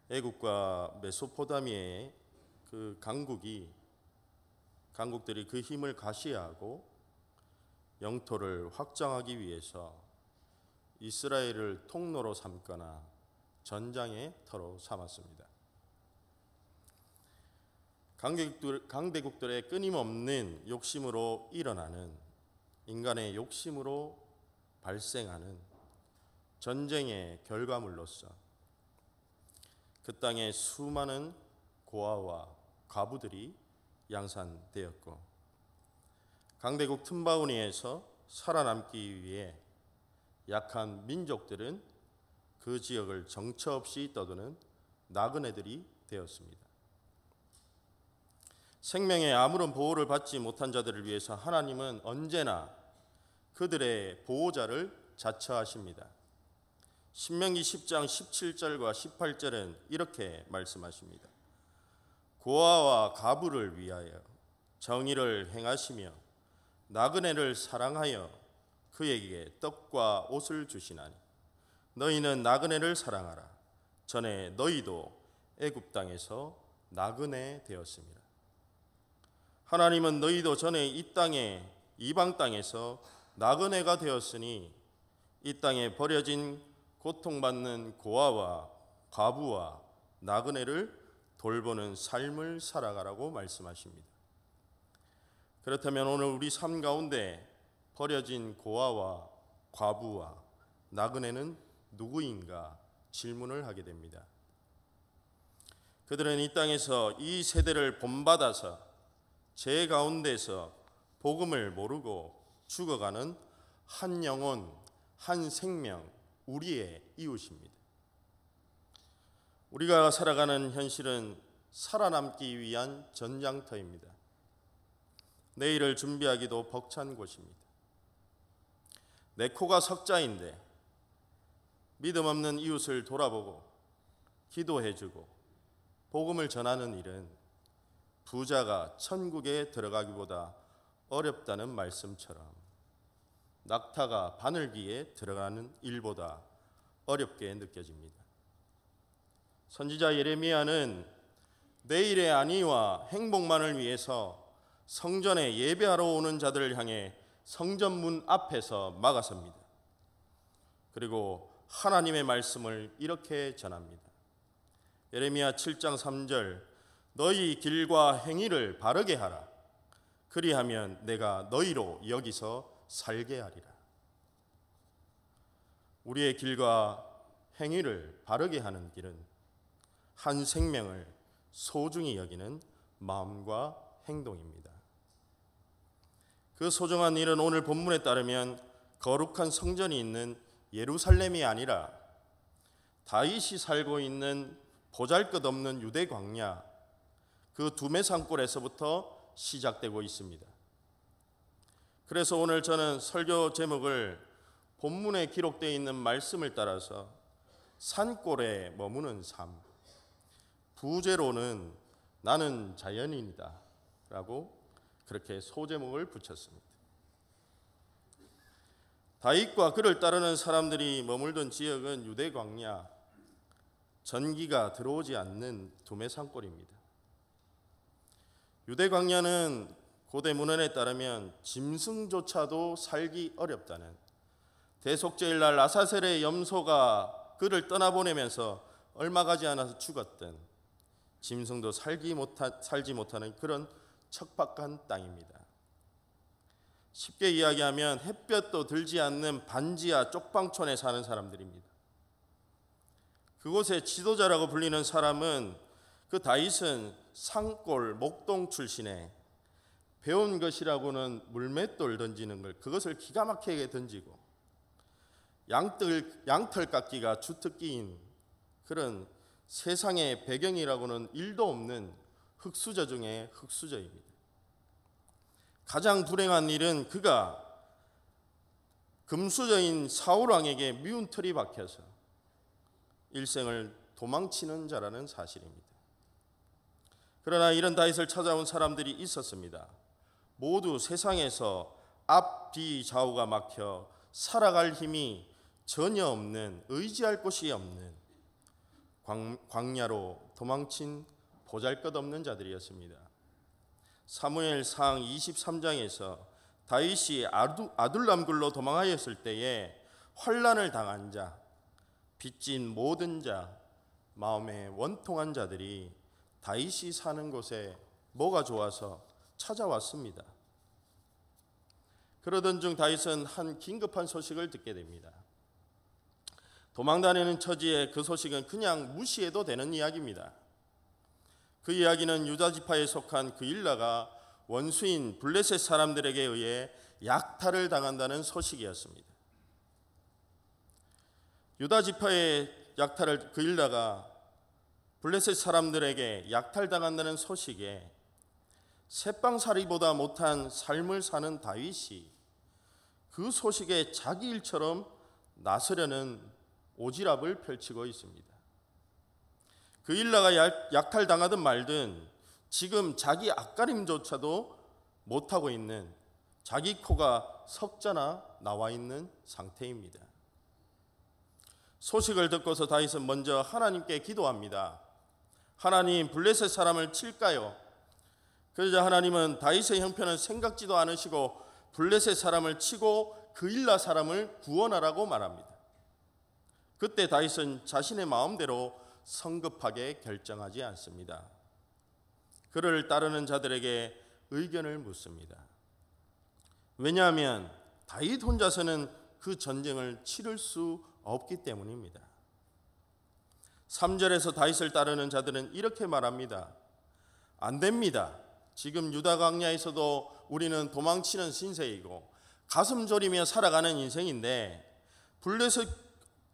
애국과 메소포타미아의 그 강국들이 그 힘을 과시하고 영토를 확장하기 위해서 이스라엘을 통로로 삼거나 전장의 터로 삼았습니다. 강대국들의 끊임없는 욕심으로 일어나는, 인간의 욕심으로 발생하는 전쟁의 결과물로서 그 땅에 수많은 고아와 과부들이 양산되었고, 강대국 틈바구니에서 살아남기 위해 약한 민족들은 그 지역을 정처 없이 떠도는 나그네들이 되었습니다. 생명의 아무런 보호를 받지 못한 자들을 위해서 하나님은 언제나 그들의 보호자를 자처하십니다. 신명기 10장 17절과 18절은 이렇게 말씀하십니다. 고아와 과부를 위하여 정의를 행하시며 나그네를 사랑하여 그에게 떡과 옷을 주시나니 너희는 나그네를 사랑하라. 전에 너희도 애굽 땅에서 나그네 되었습니다. 하나님은 너희도 전에 이 땅에 이방 땅에서 나그네가 되었으니 이 땅에 버려진 고통받는 고아와 과부와 나그네를 돌보는 삶을 살아가라고 말씀하십니다. 그렇다면 오늘 우리 삶 가운데 버려진 고아와 과부와 나그네는 누구인가 질문을 하게 됩니다. 그들은 이 땅에서 이 세대를 본받아서 제 가운데서 복음을 모르고 죽어가는 한 영혼, 한 생명, 우리의 이웃입니다. 우리가 살아가는 현실은 살아남기 위한 전장터입니다. 내일을 준비하기도 벅찬 곳입니다. 내 코가 석자인데 믿음 없는 이웃을 돌아보고 기도해주고 복음을 전하는 일은 부자가 천국에 들어가기보다 어렵다는 말씀처럼 낙타가 바늘기에 들어가는 일보다 어렵게 느껴집니다. 선지자 예레미야는 내일의 안위와 행복만을 위해서 성전에 예배하러 오는 자들을 향해 성전문 앞에서 막아섭니다. 그리고 하나님의 말씀을 이렇게 전합니다. 예레미야 7장 3절, 너희 길과 행위를 바르게 하라. 그리하면 내가 너희로 여기서 살게 하리라. 우리의 길과 행위를 바르게 하는 길은 한 생명을 소중히 여기는 마음과 행동입니다. 그 소중한 일은 오늘 본문에 따르면 거룩한 성전이 있는 예루살렘이 아니라 다윗이 살고 있는 보잘것없는 유대 광야, 그 두메산골에서부터 시작되고 있습니다. 그래서 오늘 저는 설교 제목을 본문에 기록되어 있는 말씀을 따라서 산골에 머무는 삶, 부제로는 나는 자연인이다 라고 그렇게 소제목을 붙였습니다. 다윗과 그를 따르는 사람들이 머물던 지역은 유대 광야, 전기가 들어오지 않는 두메산골입니다. 유대 광야는 고대 문헌에 따르면 짐승조차도 살기 어렵다는, 대속죄일날 아사셀의 염소가 그를 떠나보내면서 얼마 가지 않아서 죽었던, 짐승도 살지 못하는 그런 척박한 땅입니다. 쉽게 이야기하면 햇볕도 들지 않는 반지하 쪽방촌에 사는 사람들입니다. 그곳의 지도자라고 불리는 사람은, 그 다윗은 산골 목동 출신에 배운 것이라고는 물맷돌 던지는 걸, 그것을 기가 막히게 던지고 양털깎기가 주특기인 그런 세상의 배경이라고는 일도 없는 흙수저 중에 흙수저입니다. 가장 불행한 일은 그가 금수저인 사울왕에게 미운 틀이 박혀서 일생을 도망치는 자라는 사실입니다. 그러나 이런 다윗을 찾아온 사람들이 있었습니다. 모두 세상에서 앞, 뒤, 좌우가 막혀 살아갈 힘이 전혀 없는, 의지할 곳이 없는, 광야로 도망친 보잘것없는 자들이었습니다. 사무엘상 23장에서 다윗이 아둘람굴로 도망하였을 때에 환난을 당한 자, 빚진 모든 자, 마음에 원통한 자들이 다윗이 사는 곳에 뭐가 좋아서 찾아왔습니다. 그러던 중 다윗은 한 긴급한 소식을 듣게 됩니다. 도망다니는 처지에 그 소식은 그냥 무시해도 되는 이야기입니다. 그 이야기는 유다 지파에 속한 그일라가 원수인 블레셋 사람들에게 의해 약탈을 당한다는 소식이었습니다. 유다 지파의 약탈을 그일라가 블레셋 사람들에게 약탈당한다는 소식에 새빵살이보다 못한 삶을 사는 다윗이 그 소식에 자기 일처럼 나서려는 오지랖을 펼치고 있습니다. 그일라가 약탈당하든 말든 지금 자기 앞가림조차도 못하고 있는, 자기 코가 석자나 나와 있는 상태입니다. 소식을 듣고서 다윗은 먼저 하나님께 기도합니다. 하나님, 블레셋 사람을 칠까요? 그러자 하나님은 다윗의 형편은 생각지도 않으시고 블레셋 사람을 치고 그일라 사람을 구원하라고 말합니다. 그때 다윗은 자신의 마음대로 성급하게 결정하지 않습니다. 그를 따르는 자들에게 의견을 묻습니다. 왜냐하면 다윗 혼자서는 그 전쟁을 치를 수 없기 때문입니다. 3절에서 다윗을 따르는 자들은 이렇게 말합니다. 안 됩니다. 지금 유다 광야에서도 우리는 도망치는 신세이고 가슴 졸이며 살아가는 인생인데 블레셋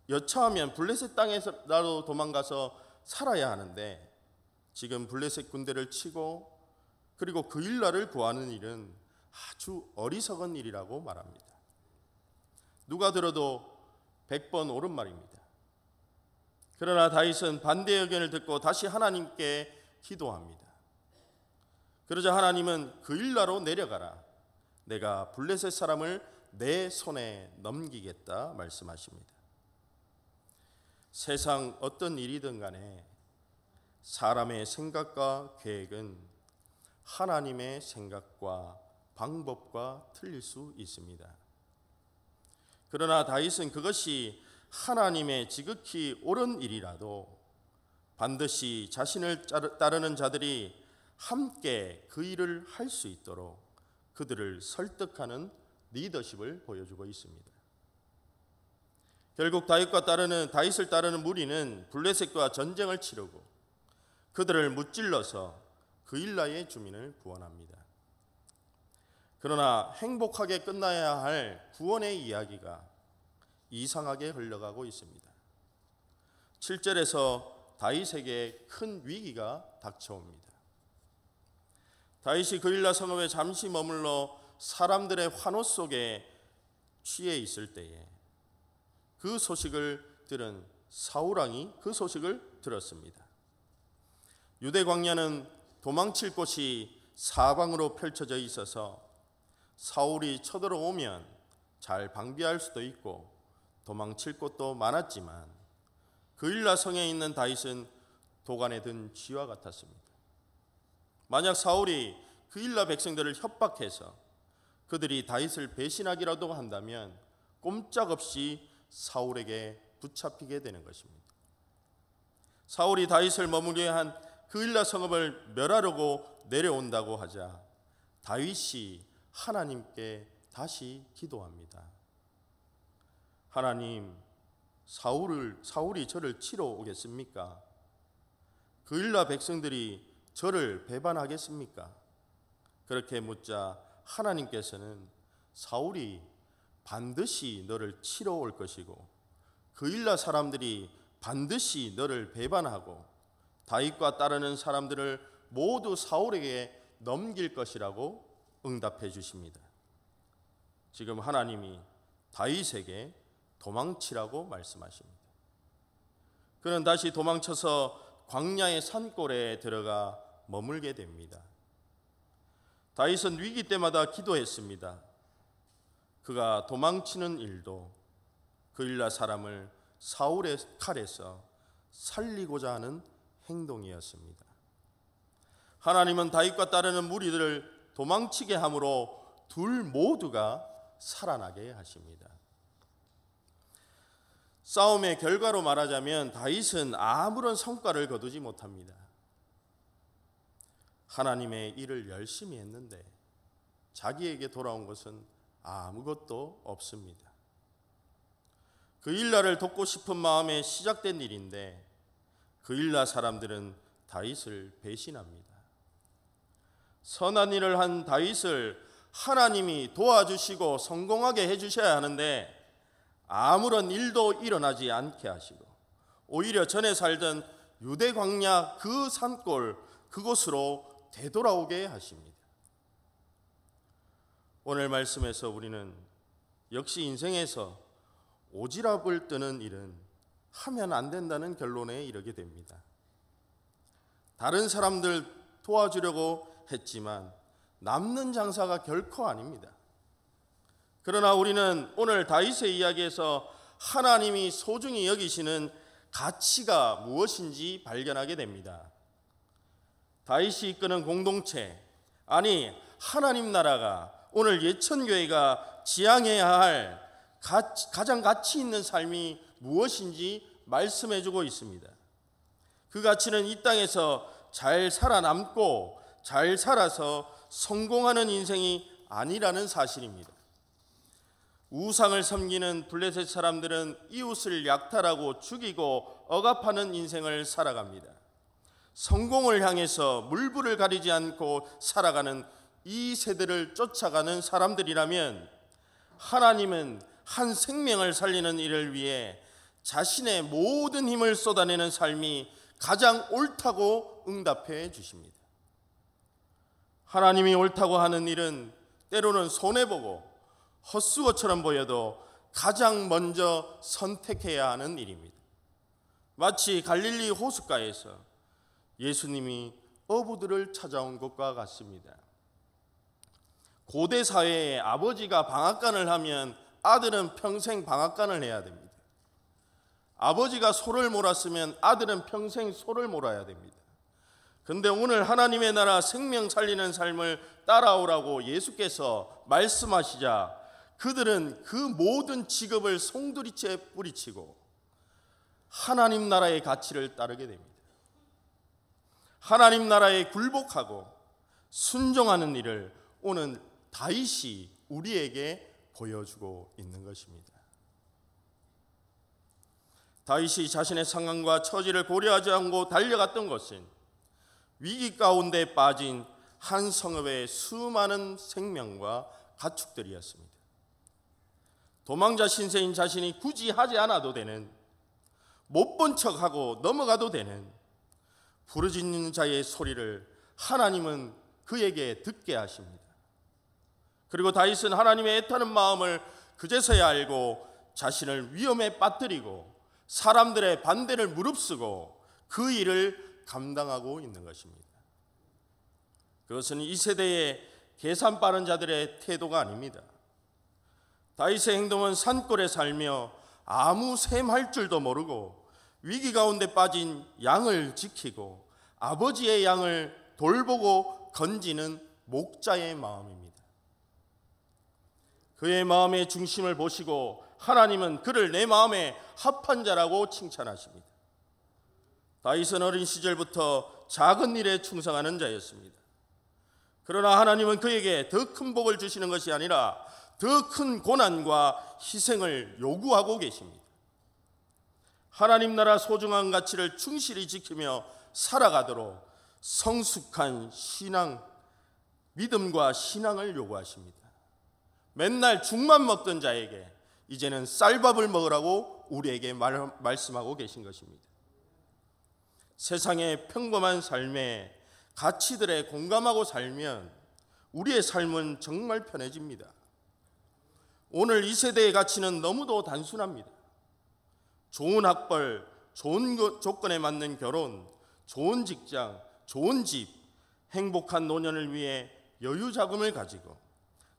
여차하면 블레셋 땅에서라도 도망가서 살아야 하는데 지금 블레셋 군대를 치고 그리고 그일라를 구하는 일은 아주 어리석은 일이라고 말합니다. 누가 들어도 100번 옳은 말입니다. 그러나 다윗은 반대 의견을 듣고 다시 하나님께 기도합니다. 그러자 하나님은 그일라로 내려가라. 내가 블레셋 사람을 내 손에 넘기겠다 말씀하십니다. 세상 어떤 일이든 간에 사람의 생각과 계획은 하나님의 생각과 방법과 틀릴 수 있습니다. 그러나 다윗은 그것이 하나님의 지극히 옳은 일이라도 반드시 자신을 따르는 자들이 함께 그 일을 할 수 있도록 그들을 설득하는 리더십을 보여주고 있습니다. 결국 다윗을 따르는 무리는 블레셋과 전쟁을 치르고 그들을 무찔러서 그일라의 주민을 구원합니다. 그러나 행복하게 끝나야 할 구원의 이야기가 이상하게 흘러가고 있습니다. 7절에서 다윗에게 큰 위기가 닥쳐옵니다. 다윗이 그일라 성읍에 잠시 머물러 사람들의 환호 속에 취해 있을 때에 그 소식을 들은 사울왕이 그 소식을 들었습니다. 유대 광야는 도망칠 곳이 사방으로 펼쳐져 있어서 사울이 쳐들어오면 잘 방비할 수도 있고 도망칠 곳도 많았지만 그일라 성에 있는 다윗은 도간에 든 쥐와 같았습니다. 만약 사울이 그일라 백성들을 협박해서 그들이 다윗을 배신하기라도 한다면 꼼짝없이 사울에게 붙잡히게 되는 것입니다. 사울이 다윗을 머무르게 한 그일라 성읍을 멸하려고 내려온다고 하자 다윗이 하나님께 다시 기도합니다. 하나님, 사울이 저를 치러 오겠습니까? 그일라 백성들이 저를 배반하겠습니까? 그렇게 묻자 하나님께서는 사울이 반드시 너를 치러 올 것이고 그일라 사람들이 반드시 너를 배반하고 다윗과 따르는 사람들을 모두 사울에게 넘길 것이라고 응답해 주십니다. 지금 하나님이 다윗에게 도망치라고 말씀하십니다. 그는 다시 도망쳐서 광야의 산골에 들어가 머물게 됩니다. 다윗은 위기 때마다 기도했습니다. 그가 도망치는 일도 그일라 사람을 사울의 칼에서 살리고자 하는 행동이었습니다. 하나님은 다윗과 따르는 무리들을 도망치게 함으로 둘 모두가 살아나게 하십니다. 싸움의 결과로 말하자면 다윗은 아무런 성과를 거두지 못합니다. 하나님의 일을 열심히 했는데 자기에게 돌아온 것은 아무것도 없습니다. 그일라를 돕고 싶은 마음에 시작된 일인데 그일라 사람들은 다윗을 배신합니다. 선한 일을 한 다윗을 하나님이 도와주시고 성공하게 해주셔야 하는데 아무런 일도 일어나지 않게 하시고 오히려 전에 살던 유대 광야 그 산골 그곳으로 되돌아오게 하십니다. 오늘 말씀에서 우리는 역시 인생에서 오지랖을 뜨는 일은 하면 안 된다는 결론에 이르게 됩니다. 다른 사람들 도와주려고 했지만 남는 장사가 결코 아닙니다. 그러나 우리는 오늘 다윗의 이야기에서 하나님이 소중히 여기시는 가치가 무엇인지 발견하게 됩니다. 다윗이 이끄는 공동체, 아니 하나님 나라가 오늘 예천교회가 지향해야 할 가장 가치 있는 삶이 무엇인지 말씀해주고 있습니다. 그 가치는 이 땅에서 잘 살아남고 잘 살아서 성공하는 인생이 아니라는 사실입니다. 우상을 섬기는 블레셋 사람들은 이웃을 약탈하고 죽이고 억압하는 인생을 살아갑니다. 성공을 향해서 물불을 가리지 않고 살아가는 이 세대를 쫓아가는 사람들이라면 하나님은 한 생명을 살리는 일을 위해 자신의 모든 힘을 쏟아내는 삶이 가장 옳다고 응답해 주십니다. 하나님이 옳다고 하는 일은 때로는 손해보고 헛수고처럼 보여도 가장 먼저 선택해야 하는 일입니다. 마치 갈릴리 호숫가에서 예수님이 어부들을 찾아온 것과 같습니다. 고대 사회에 아버지가 방앗간을 하면 아들은 평생 방앗간을 해야 됩니다. 아버지가 소를 몰았으면 아들은 평생 소를 몰아야 됩니다. 그런데 오늘 하나님의 나라 생명 살리는 삶을 따라오라고 예수께서 말씀하시자 그들은 그 모든 직업을 송두리째 뿌리치고 하나님 나라의 가치를 따르게 됩니다. 하나님 나라에 굴복하고 순종하는 일을 오늘 다윗이 우리에게 보여주고 있는 것입니다. 다윗이 자신의 상황과 처지를 고려하지 않고 달려갔던 것은 위기 가운데 빠진 한 성읍의 수많은 생명과 가축들이었습니다. 도망자 신세인 자신이 굳이 하지 않아도 되는, 못 본 척하고 넘어가도 되는 부르짖는 자의 소리를 하나님은 그에게 듣게 하십니다. 그리고 다윗은 하나님의 애타는 마음을 그제서야 알고 자신을 위험에 빠뜨리고 사람들의 반대를 무릅쓰고 그 일을 감당하고 있는 것입니다. 그것은 이 세대의 계산 빠른 자들의 태도가 아닙니다. 다윗의 행동은 산골에 살며 아무 셈할 줄도 모르고 위기 가운데 빠진 양을 지키고 아버지의 양을 돌보고 건지는 목자의 마음입니다. 그의 마음의 중심을 보시고 하나님은 그를 내 마음에 합한 자라고 칭찬하십니다. 다윗은 어린 시절부터 작은 일에 충성하는 자였습니다. 그러나 하나님은 그에게 더 큰 복을 주시는 것이 아니라 더 큰 고난과 희생을 요구하고 계십니다. 하나님 나라 소중한 가치를 충실히 지키며 살아가도록 성숙한 신앙, 믿음과 신앙을 요구하십니다. 맨날 죽만 먹던 자에게 이제는 쌀밥을 먹으라고 우리에게 말씀하고 계신 것입니다. 세상의 평범한 삶에 가치들에 공감하고 살면 우리의 삶은 정말 편해집니다. 오늘 이 세대의 가치는 너무도 단순합니다. 좋은 학벌, 좋은 조건에 맞는 결혼, 좋은 직장, 좋은 집, 행복한 노년을 위해 여유 자금을 가지고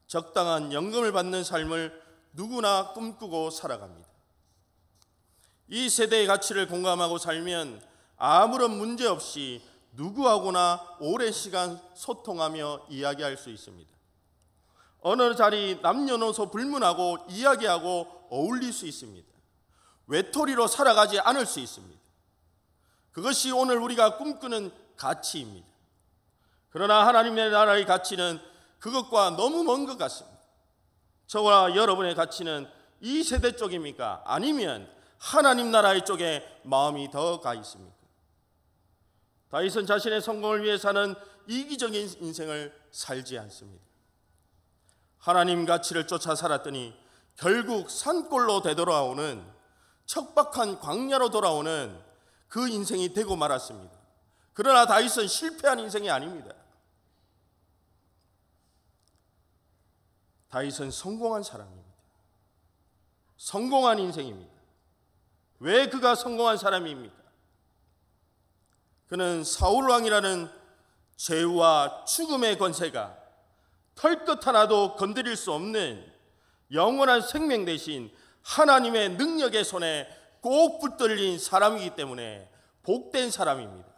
적당한 연금을 받는 삶을 누구나 꿈꾸고 살아갑니다. 이 세대의 가치를 공감하고 살면 아무런 문제 없이 누구하고나 오랜 시간 소통하며 이야기할 수 있습니다. 어느 자리 남녀노소 불문하고 이야기하고 어울릴 수 있습니다. 외톨이로 살아가지 않을 수 있습니다. 그것이 오늘 우리가 꿈꾸는 가치입니다. 그러나 하나님의 나라의 가치는 그것과 너무 먼 것 같습니다. 저와 여러분의 가치는 이 세대 쪽입니까? 아니면 하나님 나라의 쪽에 마음이 더 가 있습니까? 다윗은 자신의 성공을 위해 사는 이기적인 인생을 살지 않습니다. 하나님 가치를 쫓아 살았더니 결국 산골로 되돌아오는, 척박한 광야로 돌아오는 그 인생이 되고 말았습니다. 그러나 다윗은 실패한 인생이 아닙니다. 다윗은 성공한 사람입니다. 성공한 인생입니다. 왜 그가 성공한 사람입니까? 그는 사울 왕이라는 죄와 죽음의 권세가 털끝 하나도 건드릴 수 없는 영원한 생명 대신 하나님의 능력의 손에 꼭 붙들린 사람이기 때문에 복된 사람입니다.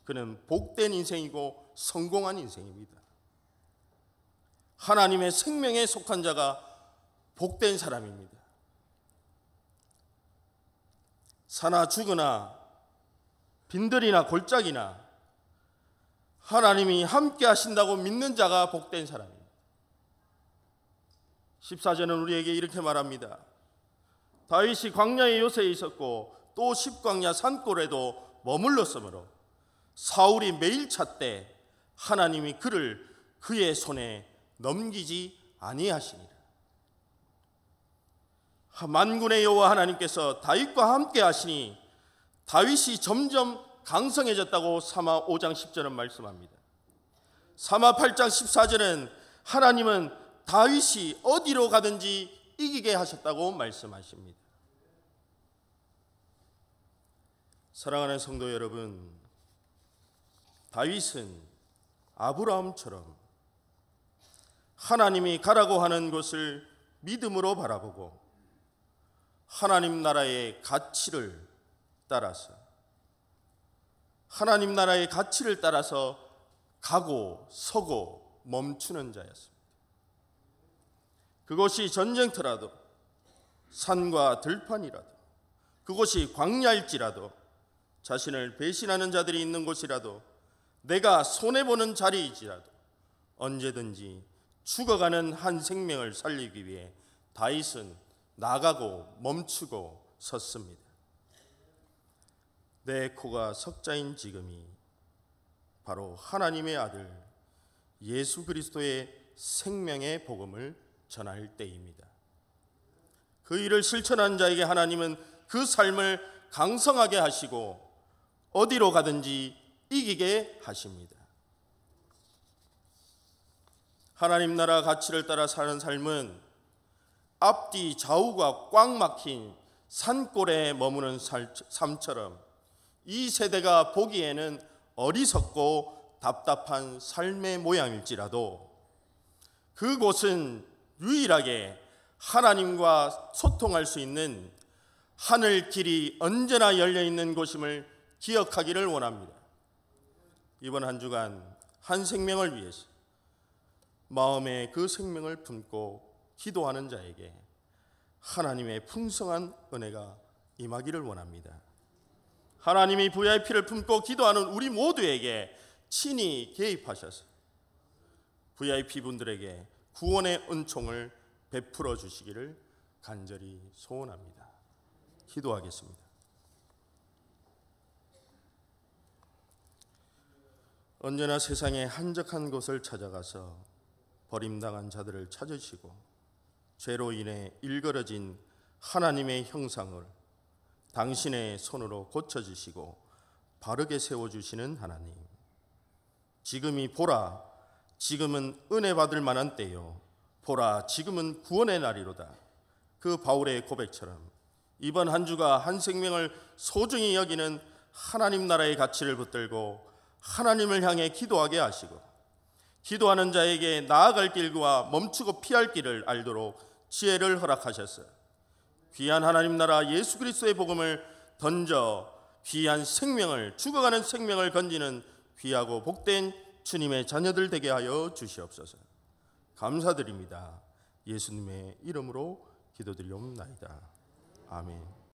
그는 복된 인생이고 성공한 인생입니다. 하나님의 생명에 속한 자가 복된 사람입니다. 사나 죽으나 빈들이나 골짜기나 하나님이 함께 하신다고 믿는 자가 복된 사람입니다. 14절은 우리에게 이렇게 말합니다. 다윗이 광야의 요새에 있었고 또 십광야 산골에도 머물렀으므로 사울이 매일 찾되 하나님이 그를 그의 손에 넘기지 아니하시니라. 만군의 여호와 하나님께서 다윗과 함께 하시니 다윗이 점점 강성해졌다고 사마 5장 10절은 말씀합니다. 사마 8장 14절은 하나님은 다윗이 어디로 가든지 이기게 하셨다고 말씀하십니다. 사랑하는 성도 여러분, 다윗은 아브라함처럼 하나님이 가라고 하는 곳을 믿음으로 바라보고 하나님 나라의 가치를 따라서 하나님 나라의 가치를 따라서 가고 서고 멈추는 자였습니다. 그곳이 전쟁터라도 산과 들판이라도 그곳이 광야일지라도 자신을 배신하는 자들이 있는 곳이라도 내가 손해보는 자리이지라도 언제든지 죽어가는 한 생명을 살리기 위해 다윗은 나가고 멈추고 섰습니다. 내 코가 석자인 지금이 바로 하나님의 아들 예수 그리스도의 생명의 복음을 전할 때입니다. 그 일을 실천한 자에게 하나님은 그 삶을 강성하게 하시고 어디로 가든지 이기게 하십니다. 하나님 나라 가치를 따라 사는 삶은 앞뒤 좌우가 꽉 막힌 산골에 머무는 삶처럼 이 세대가 보기에는 어리석고 답답한 삶의 모양일지라도 그곳은 유일하게 하나님과 소통할 수 있는 하늘 길이 언제나 열려있는 곳임을 기억하기를 원합니다. 이번 한 주간 한 생명을 위해서 마음에 그 생명을 품고 기도하는 자에게 하나님의 풍성한 은혜가 임하기를 원합니다. 하나님이 VIP를 품고 기도하는 우리 모두에게 친히 개입하셔서 VIP 분들에게 구원의 은총을 베풀어 주시기를 간절히 소원합니다. 기도하겠습니다. 언제나 세상의 한적한 곳을 찾아가서 버림당한 자들을 찾으시고 죄로 인해 일그러진 하나님의 형상을 당신의 손으로 고쳐주시고 바르게 세워주시는 하나님, 지금이 보라, 지금은 은혜 받을 만한 때요, 보라, 지금은 구원의 날이로다. 그 바울의 고백처럼 이번 한 주가 한 생명을 소중히 여기는 하나님 나라의 가치를 붙들고 하나님을 향해 기도하게 하시고 기도하는 자에게 나아갈 길과 멈추고 피할 길을 알도록 지혜를 허락하셨어요. 귀한 하나님 나라 예수 그리스도의 복음을 던져 귀한 생명을, 죽어가는 생명을 건지는 귀하고 복된 주님의 자녀들 되게 하여 주시옵소서. 감사드립니다. 예수님의 이름으로 기도드리옵나이다. 아멘.